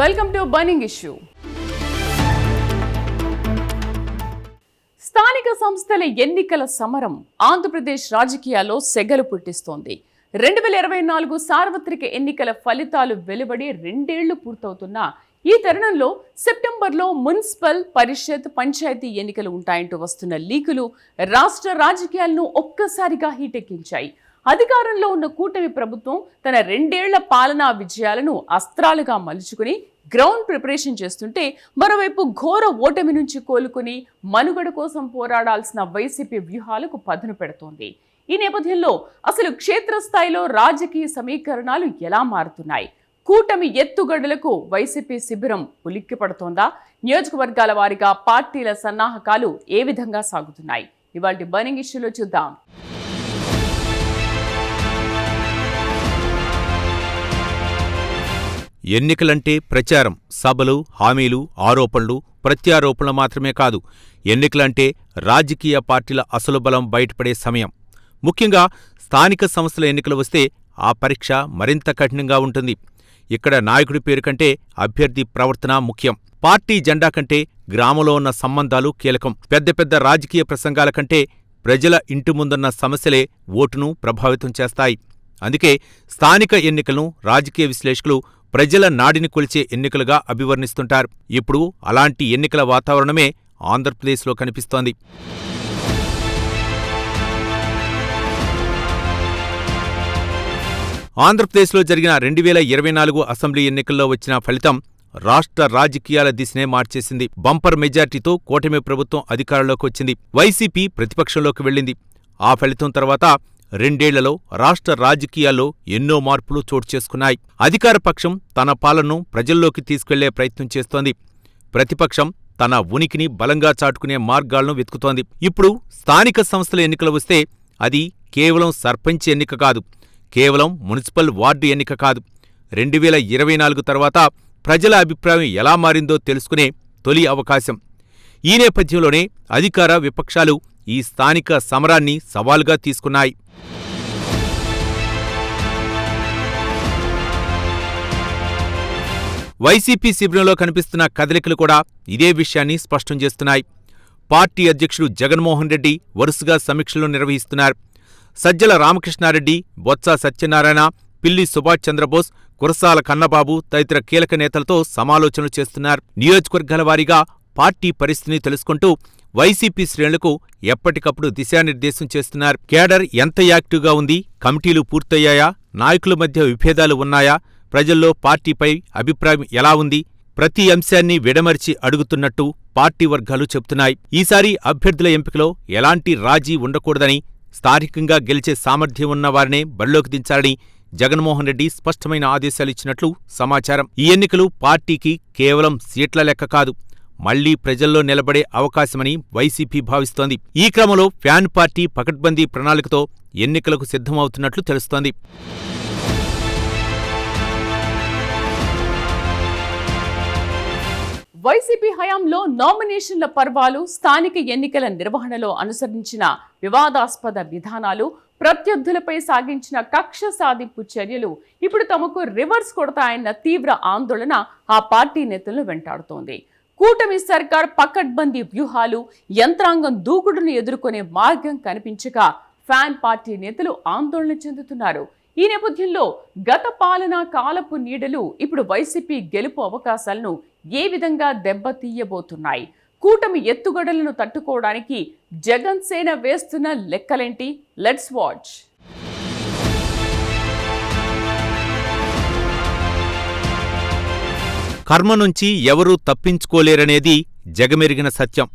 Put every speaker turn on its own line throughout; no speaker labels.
Welcome to burning issue. స్థానిక సంస్థల ఎన్నికల సమరం ఆంధ్రప్రదేశ్ రాజకీయాల్లో సెగలు పుట్టిస్తోంది. 2024 సార్వత్రిక ఎన్నికల ఫలితాలు వెలువడి 2 ఏళ్లు పూర్తవుతున్నా ఈ తరుణంలో సెప్టెంబర్లో మున్సిపల్, పరిషత్, పంచాయతీ ఎన్నికలు ఉంటాయంటూ వస్తున్న లీకులు రాష్ట్ర రాజకీయాలను ఒక్కసారిగా హీటెక్కించాయి. అధికారంలో ఉన్న కూటమి ప్రభుత్వం తన 2 ఏళ్ల పాలనా విజయాలను అస్త్రాలుగా మలుచుకుని గ్రౌండ్ ప్రిపరేషన్ చేస్తుంటే, మరోవైపు ఘోర ఓటమి నుంచి కోలుకుని మనుగడ కోసం పోరాడాల్సిన వైసీపీ వ్యూహాలకు పదును పెడుతోంది. ఈ నేపథ్యంలో అసలు క్షేత్రస్థాయిలో రాజకీయ సమీకరణాలు ఎలా మారుతున్నాయి? కూటమి ఎత్తుగడలకు వైసీపీ శిబిరం ఉలిక్కి పడుతోందా? నియోజకవర్గాల వారీగా పార్టీల సన్నాహకాలు ఏ విధంగా సాగుతున్నాయి? ఇవాల్టి బర్నింగ్ ఇష్యూలో చూద్దాం.
ఎన్నికలంటే ప్రచారం, సభలు, హామీలు, ఆరోపణలు, ప్రత్యారోపణలు మాత్రమే కాదు. ఎన్నికలంటే రాజకీయ పార్టీల అసలు బలం బయటపడే సమయం. ముఖ్యంగా స్థానిక సంస్థల ఎన్నికలు వస్తే ఆ పరీక్ష మరింత కఠినంగా ఉంటుంది. ఇక్కడ నాయకుడి పేరు కంటే అభ్యర్థి ప్రవర్తన ముఖ్యం. పార్టీ జెండా కంటే గ్రామంలో ఉన్న సంబంధాలు కీలకం. పెద్ద పెద్ద రాజకీయ ప్రసంగాల కంటే ప్రజల ఇంటి ముందున్న సమస్యలే ఓటును ప్రభావితం చేస్తాయి. అందుకే స్థానిక ఎన్నికలను రాజకీయ విశ్లేషకులు ప్రజల నాడిని కొలిచే ఎన్నికలుగా అభివర్ణిస్తుంటారు. ఇప్పుడు అలాంటి ఎన్నికల వాతావరణమే ఆంధ్రప్రదేశ్లో కనిపిస్తోంది. ఆంధ్రప్రదేశ్లో జరిగిన 2024 అసెంబ్లీ ఎన్నికల్లో వచ్చిన ఫలితం రాష్ట్ర రాజకీయాల దిశనే మార్చేసింది. బంపర్ మెజార్టీతో కూటమి ప్రభుత్వం అధికారంలోకి వచ్చింది. వైసీపీ ప్రతిపక్షంలోకి వెళ్ళింది. ఆ ఫలితం తర్వాత 2 ఏళ్లలో రాష్ట్ర రాజకీయాల్లో ఎన్నో మార్పులు చోటు చేసుకున్నాయి. అధికార పక్షం తన పాలనను ప్రజల్లోకి తీసుకెళ్లే ప్రయత్నం చేస్తోంది. ప్రతిపక్షం తన ఉనికిని బలంగా చాటుకునే మార్గాలను వెతుకుతోంది. ఇప్పుడు స్థానిక సంస్థల ఎన్నికలు వస్తే అది కేవలం సర్పంచ్ ఎన్నిక కాదు, కేవలం మున్సిపల్ వార్డు ఎన్నిక కాదు. 2024 తర్వాత ప్రజల అభిప్రాయం ఎలా మారిందో తెలుసుకునే తొలి అవకాశం. ఈ నేపథ్యంలోనే అధికార, విపక్షాలు ఈ స్థానిక సమరాన్ని సవాల్గా తీసుకున్నాయి. వైసీపీ శిబిరంలో కనిపిస్తున్న కదలికలు కూడా ఇదే విషయాన్ని స్పష్టం చేస్తున్నాయి. పార్టీ అధ్యక్షుడు జగన్మోహన్ రెడ్డి వరుసగా సమీక్షలు నిర్వహిస్తున్నారు. సజ్జల రామకృష్ణారెడ్డి, బొత్స సత్యనారాయణ, పిల్లి సుభాష్ చంద్రబోస్, కురసాల కన్నబాబు తదితర కీలక నేతలతో సమాలోచనలు చేస్తున్నారు. నియోజకవర్గాల వారీగా పార్టీ పరిస్థితిని తెలుసుకుంటూ వైసీపీ శ్రేణులకు ఎప్పటికప్పుడు దిశానిర్దేశం చేస్తున్నారు. కేడర్ ఎంత యాక్టివ్గా ఉంది, కమిటీలు పూర్తయ్యాయా, నాయకుల మధ్య విభేదాలు ఉన్నాయా, ప్రజల్లో పార్టీపై అభిప్రాయం ఎలా ఉంది, ప్రతి అంశాన్ని విడమర్చి అడుగుతున్నట్టు పార్టీ వర్గాలు చెబుతున్నాయి. ఈసారి అభ్యర్థుల ఎంపికలో ఎలాంటి రాజీ ఉండకూడదని, స్థానికంగా గెలిచే సామర్థ్యం ఉన్న వారినే బరిలోకి దించాలని జగన్మోహన్ రెడ్డి స్పష్టమైన ఆదేశాలిచ్చినట్లు సమాచారం. ఈ ఎన్నికలు పార్టీకి కేవలం సీట్ల లెక్క కాదు, మళ్లీ ప్రజల్లో నిలబడే అవకాశమని వైసీపీ భావిస్తోంది. ఈ క్రమంలో ఫ్యాన్ పార్టీ పకడ్బందీ ప్రణాళికతో ఎన్నికలకు సిద్ధమవుతున్నట్లు తెలుస్తోంది.
వైసీపీ హయాంలో నామినేషన్ల పర్వాలు, స్థానిక ఎన్నికల నిర్వహణలో అనుసరించిన వివాదాస్పద విధానాలు, ప్రత్యర్థులపై సాగించిన కక్ష సాధింపు చర్యలు ఇప్పుడు తమకు రివర్స్ కొడతాయన్న తీవ్ర ఆందోళన ఆ పార్టీ నేతలను వెంటాడుతోంది. కూటమి సర్కార్ పకడ్బందీ వ్యూహాలు, యంత్రాంగం దూకుడును ఎదుర్కొనే మార్గం కనిపించక ఫ్యాన్ పార్టీ నేతలు ఆందోళన చెందుతున్నారు. ఈ నేపథ్యంలో గత పాలనా కాలపు నీడలు ఇప్పుడు వైసీపీ గెలుపు అవకాశాలను ఏ విధంగా దెబ్బతీయబోతున్నాయి? కూటమి ఎత్తుగడలను తట్టుకోవడానికి జగన్ సేన వేస్తున్న లెక్కలేంటి? Let's watch.
కర్మ నుంచి ఎవరూ తప్పించుకోలేరనేది జగమెరిగిన సత్యం.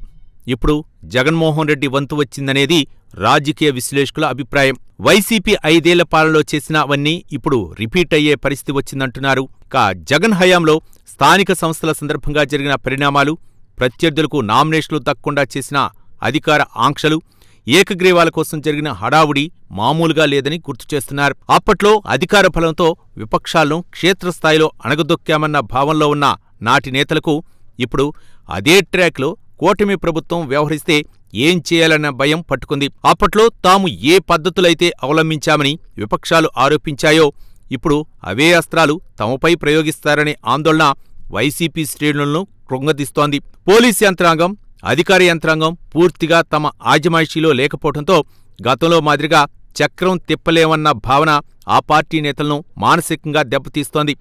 ఇప్పుడు జగన్మోహన్ రెడ్డి వంతు వచ్చిందనేది రాజకీయ విశ్లేషకుల అభిప్రాయం. వైసీపీ 5 ఏళ్ల పాలనలో చేసిన అవన్నీ ఇప్పుడు రిపీట్ అయ్యే పరిస్థితి వచ్చిందంటున్నారు. జగన్ హయాంలో స్థానిక సంస్థల సందర్భంగా జరిగిన పరిణామాలు, ప్రత్యర్థులకు నామినేషన్లు దక్కకుండా చేసిన అధికార ఆంక్షలు, ఏకగ్రీవాల కోసం జరిగిన హడావుడి మామూలుగా లేదని గుర్తు చేస్తున్నారు. అప్పట్లో అధికార బలంతో విపక్షాలను క్షేత్రస్థాయిలో అణగదొక్కామన్న భావంలో ఉన్న నాటి నేతలకు ఇప్పుడు అదే ట్రాక్లో కూటమి ప్రభుత్వం వ్యవహరిస్తే ఏం చేయాలన్న భయం పట్టుకుంది. అప్పట్లో తాము ఏ పద్ధతులైతే అవలంబించామని విపక్షాలు ఆరోపించాయో ఇప్పుడు అవే అస్త్రాలు తమపై ప్రయోగిస్తారనే ఆందోళన వైసీపీ శ్రేణులను కృంగదీస్తోంది. పోలీస్ యంత్రాంగం, అధికార యంత్రాంగం పూర్తిగా తమ ఆజమాయిషీలో లేకపోవడంతో గతంలో మాదిరిగా చక్రం తిప్పలేమన్న భావన ఆ పార్టీ నేతలను మానసికంగా దెబ్బతీస్తోంది.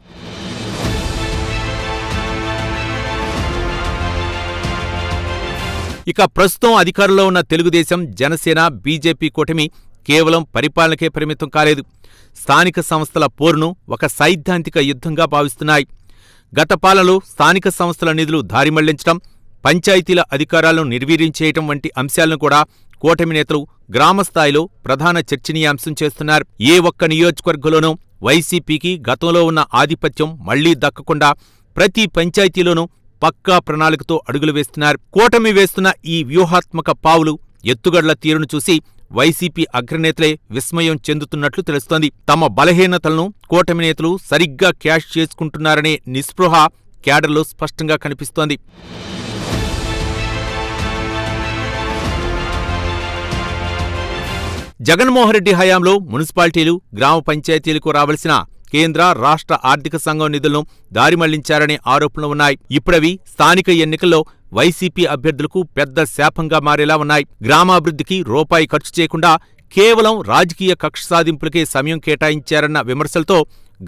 ఇక ప్రస్తుతం అధికారంలో ఉన్న తెలుగుదేశం, జనసేన, బీజేపీ కూటమి కేవలం పరిపాలనకే పరిమితం కాలేదు. స్థానిక సంస్థల పోరును ఒక సైద్ధాంతిక యుద్ధంగా భావిస్తున్నాయి. గత పాలనలో స్థానిక సంస్థల నిధులు దారిమళ్లించడం, పంచాయతీల అధికారాలను నిర్వీర్యం చేయటం వంటి అంశాలను కూడా కూటమి నేతలు గ్రామస్థాయిలో ప్రధాన చర్చనీయాంశం చేస్తున్నారు. ఏ ఒక్క నియోజకవర్గంలోనూ వైసీపీకి గతంలో ఉన్న ఆధిపత్యం మళ్లీ దక్కకుండా ప్రతి పంచాయతీలోనూ పక్కా ప్రణాళికతో అడుగులు వేస్తున్నారు. కూటమి వేస్తున్న ఈ వ్యూహాత్మక పావులు, ఎత్తుగడల తీరును చూసి వైసీపీ అగ్రనేతలే విస్మయం చెందుతున్నట్లు తెలుస్తోంది. తమ బలహీనతలను కూటమి నేతలు సరిగ్గా క్యాష్ చేసుకుంటున్నారనే నిస్పృహ క్యాడర్లో స్పష్టంగా కనిపిస్తోంది. జగన్మోహన్రెడ్డి హయాంలో మున్సిపాలిటీలు, గ్రామ పంచాయతీలకు రావలసిన కేంద్ర, రాష్ట్ర ఆర్థిక సంఘం నిధులను దారిమళ్లించారనే ఆరోపణలు ఉన్నాయి. ఇప్పుడవి స్థానిక ఎన్నికల్లో వైసీపీ అభ్యర్థులకు పెద్ద శాపంగా మారేలా ఉన్నాయి. గ్రామాభివృద్ధికి రూపాయి ఖర్చు చేయకుండా కేవలం రాజకీయ కక్ష సాధింపులకే సమయం కేటాయించారన్న విమర్శలతో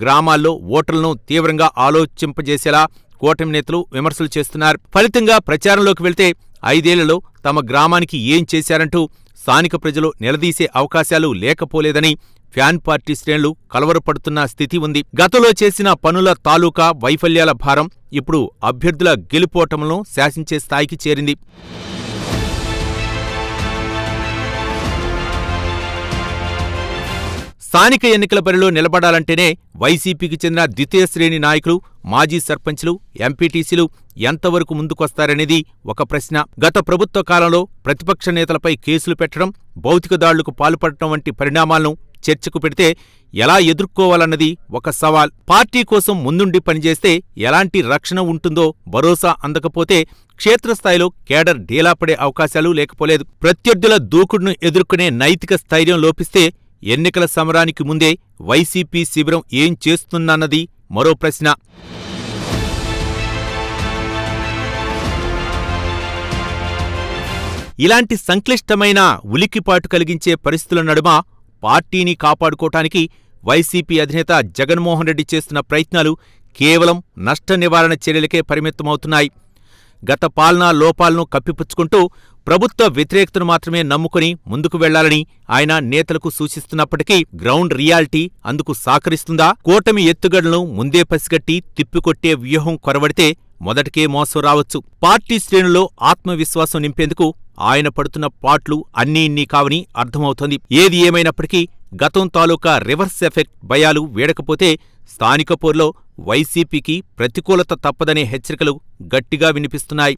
గ్రామాల్లో ఓటర్లను తీవ్రంగా ఆలోచింపజేసేలా కూటమి నేతలు విమర్శలు చేస్తున్నారు. ఫలితంగా ప్రచారంలోకి వెళ్తే 5 ఏళ్లలో తమ గ్రామానికి ఏం చేశారంటూ స్థానిక ప్రజలు నిలదీసే అవకాశాలు లేకపోలేదని ఫ్యాన్ పార్టీ శ్రేణులు కలవరపడుతున్న స్థితి ఉంది. గతంలో చేసిన పనుల తాలూకా వైఫల్యాల భారం ఇప్పుడు అభ్యర్థుల గెలుపోటములను శాసించే స్థాయికి చేరింది. స్థానిక ఎన్నికల బరిలో నిలబడాలంటేనే వైసీపీకి చెందిన ద్వితీయ శ్రేణి నాయకులు, మాజీ సర్పంచ్లు, ఎంపీటీసీలు ఎంతవరకు ముందుకొస్తారనేది ఒక ప్రశ్న. గత ప్రభుత్వ కాలంలో ప్రతిపక్ష నేతలపై కేసులు పెట్టడం, భౌతిక దాడులకు పాల్పడటం వంటి పరిణామాలను చర్చకు పెడితే ఎలా ఎదుర్కోవాలన్నది ఒక సవాల్. పార్టీ కోసం ముందుండి పనిచేస్తే ఎలాంటి రక్షణ ఉంటుందో భరోసా అందకపోతే క్షేత్రస్థాయిలో కేడర్ డీలాపడే అవకాశాలు లేకపోలేదు. ప్రత్యర్థుల దూకుడును ఎదుర్కొనే నైతిక స్థైర్యం లోపిస్తే ఎన్నికల సమరానికి ముందే వైసీపీ శిబిరం ఏం చేస్తుందన్నది మరో ప్రశ్న. ఇలాంటి సంక్లిష్టమైన ఉలిక్కిపాటు కలిగించే పరిస్థితుల నడుమ పార్టీని కాపాడుకోవటానికి వైసీపీ అధినేత జగన్మోహన్రెడ్డి చేస్తున్న ప్రయత్నాలు కేవలం నష్ట నివారణ చర్యలకే పరిమితమవుతున్నాయి. గత పాలనా లోపాలను కప్పిపుచ్చుకుంటూ ప్రభుత్వ వ్యతిరేకతను మాత్రమే నమ్ముకుని ముందుకు వెళ్లాలని ఆయన నేతలకు సూచిస్తున్నప్పటికీ గ్రౌండ్ రియాలిటీ అందుకు సహకరిస్తుందా? కూటమి ఎత్తుగడలను ముందే పసిగట్టి తిప్పికొట్టే వ్యూహం కొరవడితే మొదటికే మోసం రావచ్చు. పార్టీ శ్రేణుల్లో ఆత్మవిశ్వాసం నింపేందుకు ఆయన పడుతున్న పాట్లు అన్నీ ఇన్నీ కావని అర్థమవుతోంది. ఏది ఏమైనప్పటికీ గతం తాలూకా రివర్స్ ఎఫెక్ట్ భయాలు వీడకపోతే స్థానిక పోరులో వైసీపీకి ప్రతికూలత తప్పదనే హెచ్చరికలు గట్టిగా వినిపిస్తున్నాయి.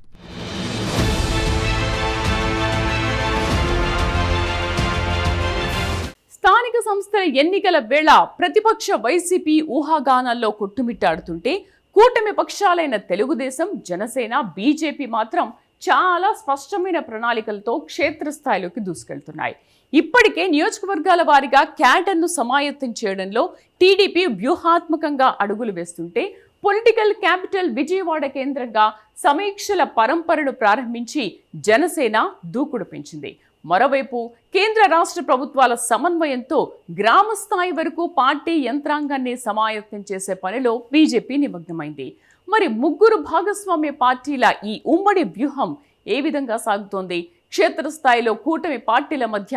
స్థానిక సంస్థల ఎన్నికల వేళ ప్రతిపక్ష వైసీపీ ఊహాగానాల్లో కొట్టుమిట్టాడుతుంటే కూటమి పక్షాలైన తెలుగుదేశం, జనసేన, బీజేపీ మాత్రం చాలా స్పష్టమైన ప్రణాళికలతో క్షేత్రస్థాయిలోకి దూసుకెళ్తున్నాయి. ఇప్పటికే నియోజకవర్గాల వారీగా క్యాడర్ను సమాయత్తం చేయడంలో టీడీపీ వ్యూహాత్మకంగా అడుగులు వేస్తుంటే పొలిటికల్ క్యాపిటల్ విజయవాడ కేంద్రంగా సమీక్షల పరంపరను ప్రారంభించి జనసేన దూకుడు పెంచింది. మరోవైపు కేంద్ర రాష్ట్ర ప్రభుత్వాల సమన్వయంతో గ్రామ స్థాయి వరకు పార్టీ యంత్రాంగాన్ని సమాయత్తం చేసే పనిలో బీజేపీ నిమగ్నమైంది. మరి ముగ్గురు భాగస్వామ్య పార్టీల ఈ ఉమ్మడి వ్యూహం ఏ విధంగా సాగుతోంది? క్షేత్రస్థాయిలో కూటమి పార్టీల మధ్య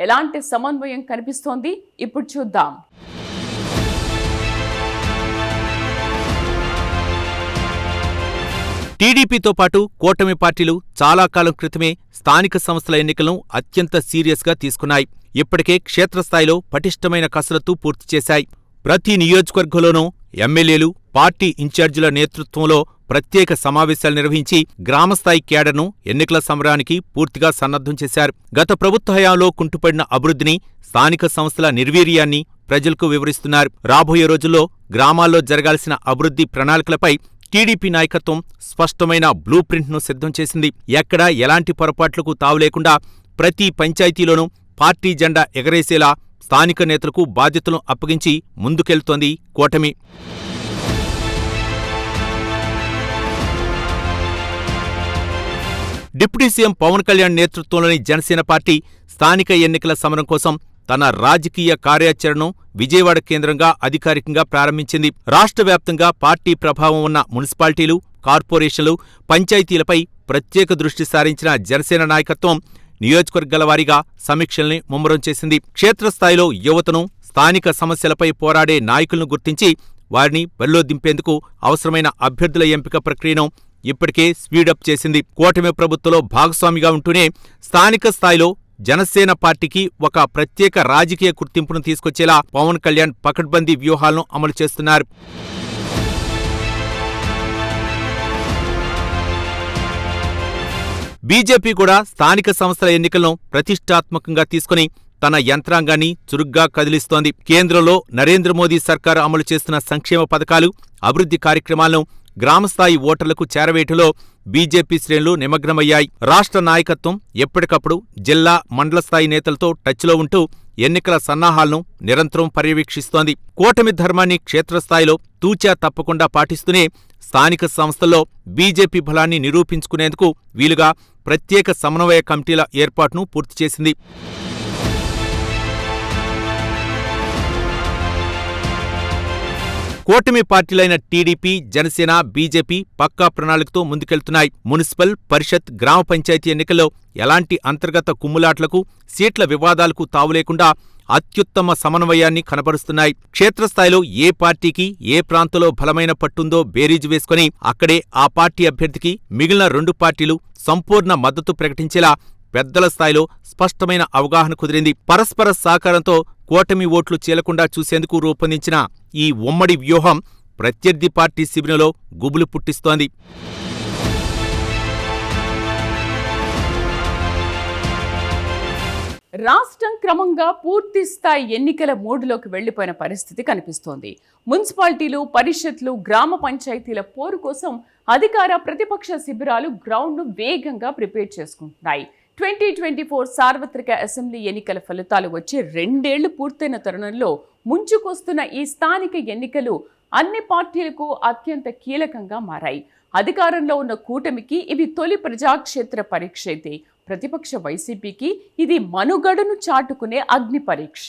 ఎలాంటి సమన్వయం కనిపిస్తోంది? ఇప్పుడు చూద్దాం.
టీడీపీతో పాటు కూటమి పార్టీలు చాలా కాలం క్రితమే స్థానిక సంస్థల ఎన్నికలను అత్యంత సీరియస్గా తీసుకున్నాయి. ఇప్పటికే క్షేత్రస్థాయిలో పటిష్టమైన కసరత్తు పూర్తి చేశాయి. ప్రతి నియోజకవర్గంలోనూ ఎమ్మెల్యేలు, పార్టీ ఇన్ఛార్జీల నేతృత్వంలో ప్రత్యేక సమావేశాలు నిర్వహించి గ్రామస్థాయి క్యాడర్ను ఎన్నికల సమరానికి పూర్తిగా సన్నద్ధం చేశారు. గత ప్రభుత్వ హయాంలో కుంటుపడిన అభివృద్ధిని, స్థానిక సంస్థల నిర్వీర్యాన్ని ప్రజలకు వివరిస్తున్నారు. రాబోయే రోజుల్లో గ్రామాల్లో జరగాల్సిన అభివృద్ధి ప్రణాళికలపై టీడీపీ నాయకత్వం స్పష్టమైన బ్లూ ప్రింట్ను సిద్ధం చేసింది. ఎక్కడా ఎలాంటి పొరపాట్లకు తావులేకుండా ప్రతి పంచాయతీలోనూ పార్టీ జెండా ఎగరేసేలా స్థానిక నేతలకు బాధ్యతలను అప్పగించి ముందుకెళ్తోంది కూటమి. డిప్యూటీ సీఎం పవన్ కళ్యాణ్ నేతృత్వంలోని జనసేన పార్టీ స్థానిక ఎన్నికల సమరం కోసం తన రాజకీయ కార్యాచరణను విజయవాడ కేంద్రంగా అధికారికంగా ప్రారంభించింది. రాష్ట్ర వ్యాప్తంగా పార్టీ ప్రభావం ఉన్న మున్సిపాలిటీలు, కార్పొరేషన్లు, పంచాయతీలపై ప్రత్యేక దృష్టి సారించిన జనసేన నాయకత్వం నియోజకవర్గాల వారీగా సమీక్షల్ని ముమ్మరం చేసింది. క్షేత్రస్థాయిలో యువతను, స్థానిక సమస్యలపై పోరాడే నాయకులను గుర్తించి వారిని బరిలో దింపేందుకు అవసరమైన అభ్యర్థుల ఎంపిక ప్రక్రియను ఇప్పటికే స్పీడప్ చేసింది. కూటమి ప్రభుత్వంలో భాగస్వామిగా ఉంటూనే స్థానిక స్థాయిలో జనసేన పార్టీకి ఒక ప్రత్యేక రాజకీయ గుర్తింపును తీసుకొచ్చేలా పవన్ కళ్యాణ్ పకడ్బందీ వ్యూహాలను అమలు చేస్తున్నారు. బీజేపీ కూడా స్థానిక సంస్థల ఎన్నికలను ప్రతిష్టాత్మకంగా తీసుకుని తన యంత్రాంగాన్ని చురుగ్గా కదిలిస్తోంది. కేంద్రంలో నరేంద్ర మోదీ సర్కారు అమలు చేస్తున్న సంక్షేమ పథకాలు, అభివృద్ధి కార్యక్రమాలను గ్రామస్థాయి ఓటర్లకు చేరవేయటంలో బీజేపీ శ్రేణులు నిమగ్నమయ్యాయి. రాష్ట్ర నాయకత్వం ఎప్పటికప్పుడు జిల్లా, మండల స్థాయి నేతలతో టచ్లో ఉంటూ ఎన్నికల సన్నాహాలను నిరంతరం పర్యవేక్షిస్తోంది. కూటమి ధర్మాన్ని క్షేత్రస్థాయిలో తూచా తప్పకుండా పాటిస్తూనే స్థానిక సంస్థల్లో బీజేపీ బలాన్ని నిరూపించుకునేందుకు వీలుగా ప్రత్యేక సమన్వయ కమిటీల ఏర్పాటును పూర్తి చేసింది. కూటమి పార్టీలైన టీడీపీ, జనసేన, బీజేపీ పక్కా ప్రణాళికతో ముందుకెళ్తున్నాయి. మున్సిపల్, పరిషత్, గ్రామ పంచాయతీ ఎన్నికల్లో ఎలాంటి అంతర్గత కుమ్ములాట్లకు, సీట్ల వివాదాలకు తావులేకుండా అత్యుత్తమ సమన్వయాన్ని కనబరుస్తున్నాయి. క్షేత్రస్థాయిలో ఏ పార్టీకి ఏ ప్రాంతంలో బలమైన పట్టుందో బేరీజు వేసుకుని అక్కడే ఆ పార్టీ అభ్యర్థికి మిగిలిన రెండు పార్టీలు సంపూర్ణ మద్దతు ప్రకటించేలా పెద్దల స్థాయిలో స్పష్టమైన అవగాహన కుదిరింది. పరస్పర సహకారంతో కూటమి ఓట్లు చీలకుండా చూసేందుకు రూపొందించిన ఈ ఉమ్మడి వ్యూహం ప్రత్యర్థి పార్టీ శిబిరంలో గుబులు పుట్టిస్తోంది.
రాష్ట్రం క్రమంగా పూర్తిస్థాయి ఎన్నికల మోడ్లోకి వెళ్లిపోయిన పరిస్థితి కనిపిస్తోంది. మున్సిపాలిటీలు, పరిషత్లు, గ్రామ పంచాయతీల పోరు కోసం అధికార, ప్రతిపక్ష శిబిరాలు గ్రౌండ్ను వేగంగా ప్రిపేర్ చేసుకుంటున్నాయి. 2024 సార్వత్రిక అసెంబ్లీ ఎన్నికల ఫలితాలు వచ్చి 2 ఏళ్లు పూర్తయిన తరుణంలో ముంచుకొస్తున్న ఈ స్థానిక ఎన్నికలు అన్ని పార్టీలకు అత్యంత కీలకంగా మారాయి. అధికారంలో ఉన్న కూటమికి ఇవి తొలి ప్రజాక్షేత్ర పరీక్ష అయితే ప్రతిపక్ష వైసీపీకి ఇది మనుగడను చాటుకునే అగ్ని పరీక్ష.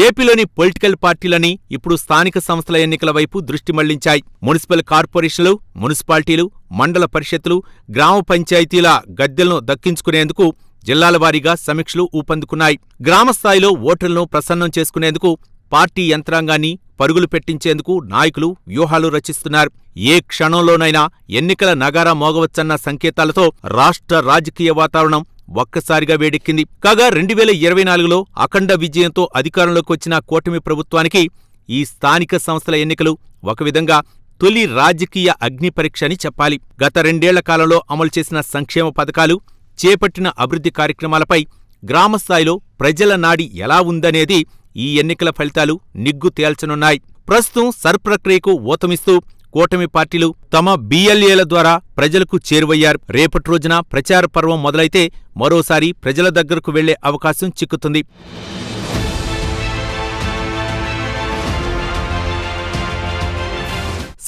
ఏపీలోని పొలిటికల్ పార్టీలని ఇప్పుడు స్థానిక సంస్థల ఎన్నికల వైపు దృష్టి మళ్లించాయి. మున్సిపల్ కార్పొరేషన్లు, మున్సిపాలిటీలు, మండల పరిషత్తులు, గ్రామ పంచాయతీల గద్దెలను దక్కించుకునేందుకు జిల్లాల వారీగా సమీక్షలు ఊపందుకున్నాయి. గ్రామస్థాయిలో ఓటర్లను ప్రసన్నం చేసుకునేందుకు పార్టీ యంత్రాంగాన్ని పరుగులు పెట్టించేందుకు నాయకులు వ్యూహాలు రచిస్తున్నారు. ఏ క్షణంలోనైనా ఎన్నికల నగారా మోగవచ్చన్న సంకేతాలతో రాష్ట్ర రాజకీయ వాతావరణం ఒక్కసారిగా వేడెక్కింది. కాగా 2024లో అఖండ విజయంతో అధికారంలోకి వచ్చిన కూటమి ప్రభుత్వానికి ఈ స్థానిక సంస్థల ఎన్నికలు ఒక విధంగా తొలి రాజకీయ అగ్నిపరీక్ష అని చెప్పాలి. గత 2 ఏళ్ల కాలంలో అమలు చేసిన సంక్షేమ పథకాలు, చేపట్టిన అభివృద్ధి కార్యక్రమాలపై గ్రామస్థాయిలో ప్రజల నాడి ఎలా ఉందనేది ఈ ఎన్నికల ఫలితాలు నిగ్గు తేల్చనున్నాయి. ప్రస్తుతం సర్ప్రక్రియకు ఊతమిస్తూ కూటమి పార్టీలు తమ బిఎల్ఏల ద్వారా ప్రజలకు చేరువయ్యారు. రేపటి రోజున ప్రచార పర్వం మొదలైతే మరోసారి ప్రజల దగ్గరకు వెళ్లే అవకాశం చిక్కుతుంది.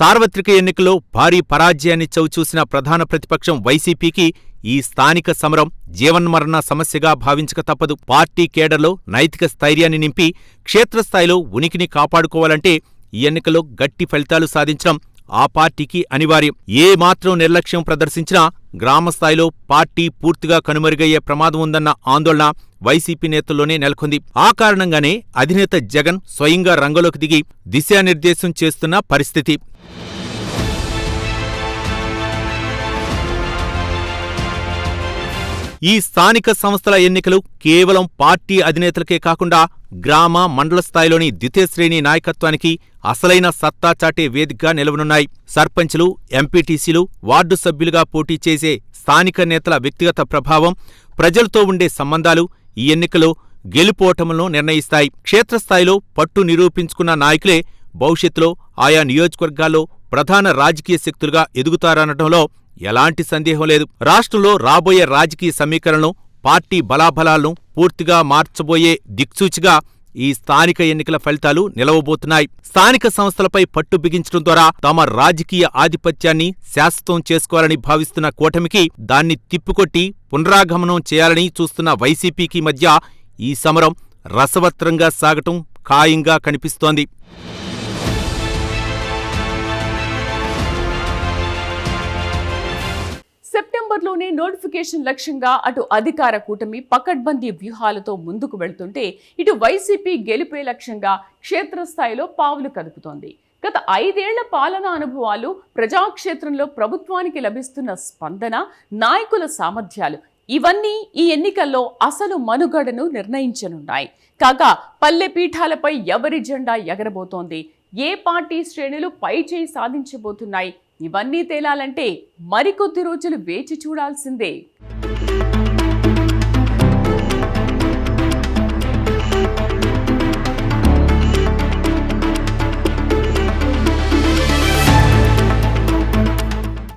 సార్వత్రిక ఎన్నికల్లో భారీ పరాజయాన్ని చవిచూసిన ప్రధాన ప్రతిపక్షం వైసీపీకి ఈ స్థానిక సమరం జీవన్మరణ సమస్యగా భావించక తప్పదు. పార్టీ కేడర్లో నైతిక స్థైర్యాన్ని నింపి క్షేత్రస్థాయిలో ఉనికిని కాపాడుకోవాలంటే ఈ ఎన్నికల్లో గట్టి ఫలితాలు సాధించడం ఆ పార్టీకి అనివార్యం. ఏ మాత్రం నిర్లక్ష్యం ప్రదర్శించినా గ్రామస్థాయిలో పార్టీ పూర్తిగా కనుమరుగయ్యే ప్రమాదం ఉందన్న ఆందోళన వైసీపీ నేతల్లోనే నెలకొంది. ఆ కారణంగానే అధినేత జగన్ స్వయంగా రంగంలోకి దిగి దిశానిర్దేశం చేస్తున్న పరిస్థితి. ఈ స్థానిక సంస్థల ఎన్నికలు కేవలం పార్టీ అధినేతలకే కాకుండా గ్రామ, మండల స్థాయిలోని ద్వితీయ శ్రేణి నాయకత్వానికి అసలైన సత్తా చాటే వేదికగా నిలవనున్నాయి. సర్పంచులు, ఎంపీటీసీలు, వార్డు సభ్యులుగా పోటీ చేసే స్థానిక నేతల వ్యక్తిగత ప్రభావం, ప్రజలతో ఉండే సంబంధాలు ఈ ఎన్నికలో గెలుపోటములను నిర్ణయిస్తాయి. క్షేత్రస్థాయిలో పట్టు నిరూపించుకున్న నాయకులే భవిష్యత్తులో ఆయా నియోజకవర్గాల్లో ప్రధాన రాజకీయ శక్తులుగా ఎదుగుతారనటంలో ఎలాంటి సందేహం లేదు. రాష్ట్రంలో రాబోయే రాజకీయ సమీకరణను, పార్టీ బలాబలాలను పూర్తిగా మార్చబోయే దిక్సూచిగా ఈ స్థానిక ఎన్నికల ఫలితాలు నిలవబోతున్నాయి. స్థానిక సంస్థలపై పట్టు బిగించడం ద్వారా తమ రాజకీయ ఆధిపత్యాన్ని శాశ్వతం చేసుకోవాలని భావిస్తున్న కూటమికి దాన్ని తిప్పికొట్టి పునరాగమనం చేయాలని చూస్తున్న వైసీపీకి మధ్య ఈ సమరం రసవత్రంగా సాగటం ఖాయంగా కనిపిస్తోంది.
సెప్టెంబర్లోనే నోటిఫికేషన్ లక్ష్యంగా అటు అధికార కూటమి పకడ్బందీ వ్యూహాలతో ముందుకు వెళ్తుంటే ఇటు వైసీపీ గెలుపే లక్ష్యంగా క్షేత్రస్థాయిలో పావులు కదుపుతోంది. గత 5 ఏళ్ల పాలనా అనుభవాలు, ప్రజాక్షేత్రంలో ప్రభుత్వానికి లభిస్తున్న స్పందన, నాయకుల సామర్థ్యాలు ఇవన్నీ ఈ ఎన్నికల్లో అసలు మనుగడను నిర్ణయించనున్నాయి. కాగా పల్లె పీఠాలపై ఎవరి జెండా ఎగరబోతోంది, ఏ పార్టీ శ్రేణులు పైచేయి సాధించబోతున్నాయి, ఇవన్నీ తేలాలంటే మరికొద్ది రోజులు వేచి చూడాల్సిందే.